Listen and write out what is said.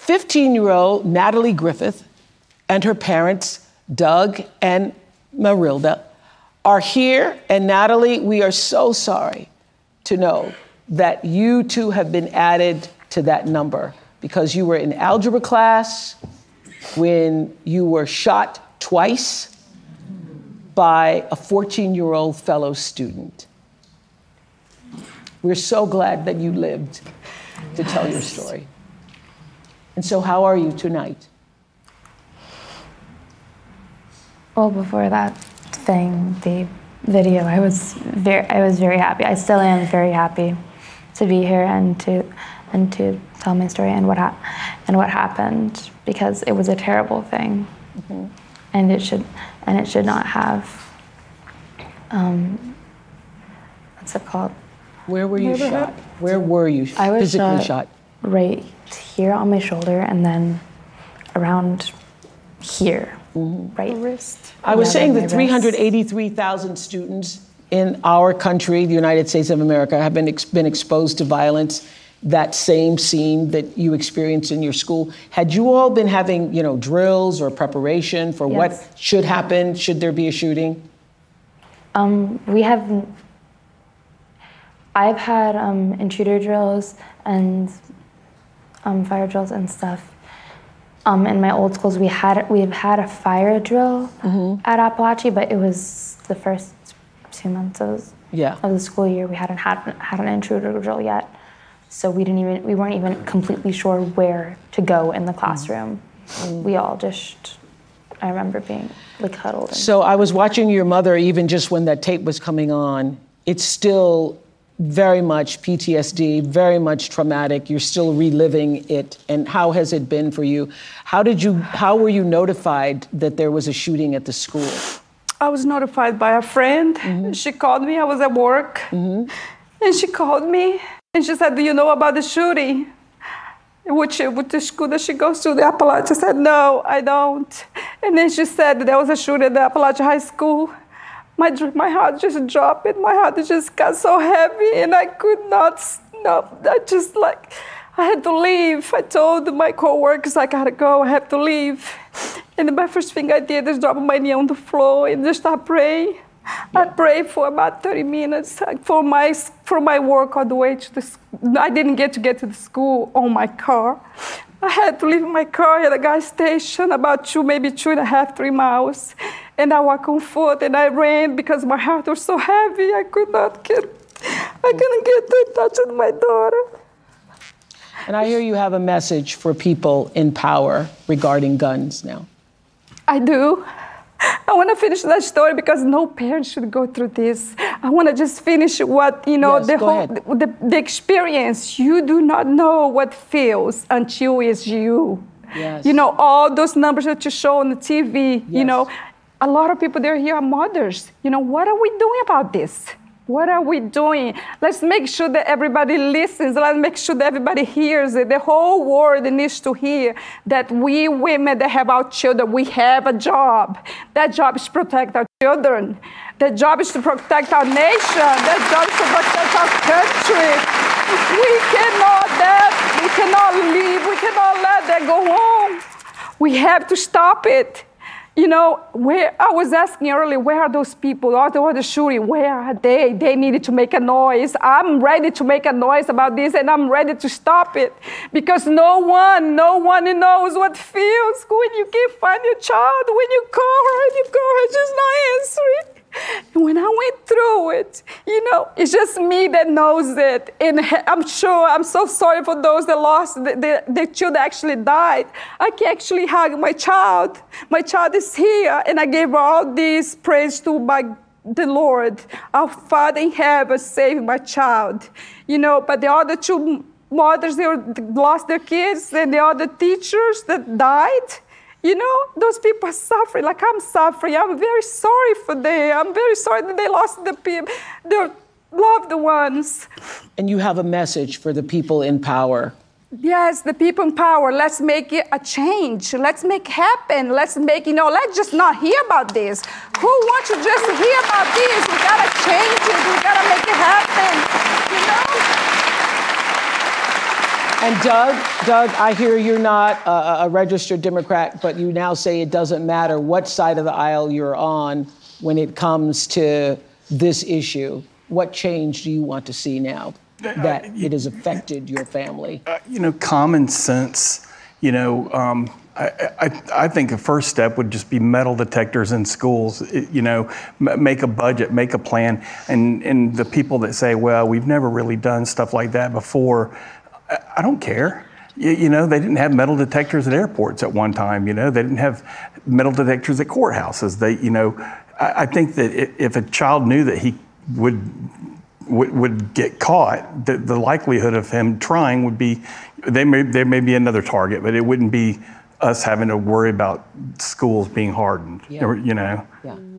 15-year-old Natalie Griffith and her parents, Doug and Marilda, are here. And Natalie, we are so sorry to know that you too have been added to that number because you were in algebra class when you were shot twice by a 14-year-old fellow student. We're so glad that you lived to tell your story. And so how are you tonight? Well, before that thing, the video, I was very happy. I still am very happy to be here and to tell my story and what happened, because it was a terrible thing. Mm-hmm. And it should not have, what's it called? Where were you shot? Where were you physically shot? Right here on my shoulder and then around here, right wrist. I was saying that 383,000 students in our country, the United States of America, have been exposed to violence. That same scene that you experienced in your school. Had you all been having, drills or preparation for what should happen? Should there be a shooting? I've had intruder drills and fire drills and stuff. In my old schools, we've had a fire drill at Apalachee, but it was the first 2 months of the school year. We hadn't had an intruder drill yet, so we weren't even completely sure where to go in the classroom. We all I remember being huddled. So I was watching your mother, even just when that tape was coming on. It's still very much PTSD, very much traumatic. You're still reliving it. And how has it been for you? How were you notified that there was a shooting at the school? I was notified by a friend. She called me. I was at work. And she called me and she said, "Do you know about the shooting?" With the school that she goes to, the Apalachee. I said, "No, I don't." And then she said there was a shooting at the Apalachee High School. My heart just dropped. My heart just got so heavy, and I could not stop. I had to leave. I told my coworkers, I gotta go. I have to leave. And my first thing I did is drop my knee on the floor and just start praying. I prayed for about 30 minutes for my work all the way to the school. I didn't get to the school on my car. I had to leave my car at a gas station about 2.5, 3 miles. And I walked on foot and I ran because my heart was so heavy. I couldn't get to touch my daughter. And I hear you have a message for people in power regarding guns now. I do. I want to finish that story because no parent should go through this. I want to just finish what, the experience. You do not know what feels until it's you. Yes. All those numbers that you show on the TV, a lot of people there here are mothers. What are we doing about this? What are we doing? Let's make sure that everybody listens. Let's make sure that everybody hears it. The whole world needs to hear that we women that have our children, we have a job. That job is to protect our children. That job is to protect our nation. That job is to protect our country. We cannot leave. We cannot let that go on. We have to stop it. Where I was asking earlier, where are those people? All the shooting, where are they? They needed to make a noise. I'm ready to make a noise about this, and I'm ready to stop it. Because no one knows what feels when you can't find your child, when you call her and you call her just not answering. And when I went through it, it's just me that knows it. And I'm so sorry for those that lost their children actually died. I can actually hug my child. My child is here, and I gave all this praise to the Lord. Our Father in heaven saved my child. But the other two mothers, they lost their kids, and the other teachers that died. Those people are suffering like I'm suffering. I'm very sorry for them. I'm very sorry that they lost their loved ones. And you have a message for the people in power. Yes, the people in power. Let's make it a change. Let's make it happen. Let's let's just not hear about this. Who wants to just hear about this? We gotta change it. We gotta make it happen. And Doug, I hear you're not a registered Democrat, but you now say it doesn't matter what side of the aisle you're on when it comes to this issue. What change do you want to see now that it has affected your family? Common sense, I think a first step would just be metal detectors in schools, make a budget, make a plan. And the people that say, well, we've never really done stuff like that before, I don't care. They didn't have metal detectors at airports at one time, they didn't have metal detectors at courthouses. I think that if a child knew that he would get caught, the likelihood of him trying would be, there may be another target, but it wouldn't be us having to worry about schools being hardened, Yeah. Yeah.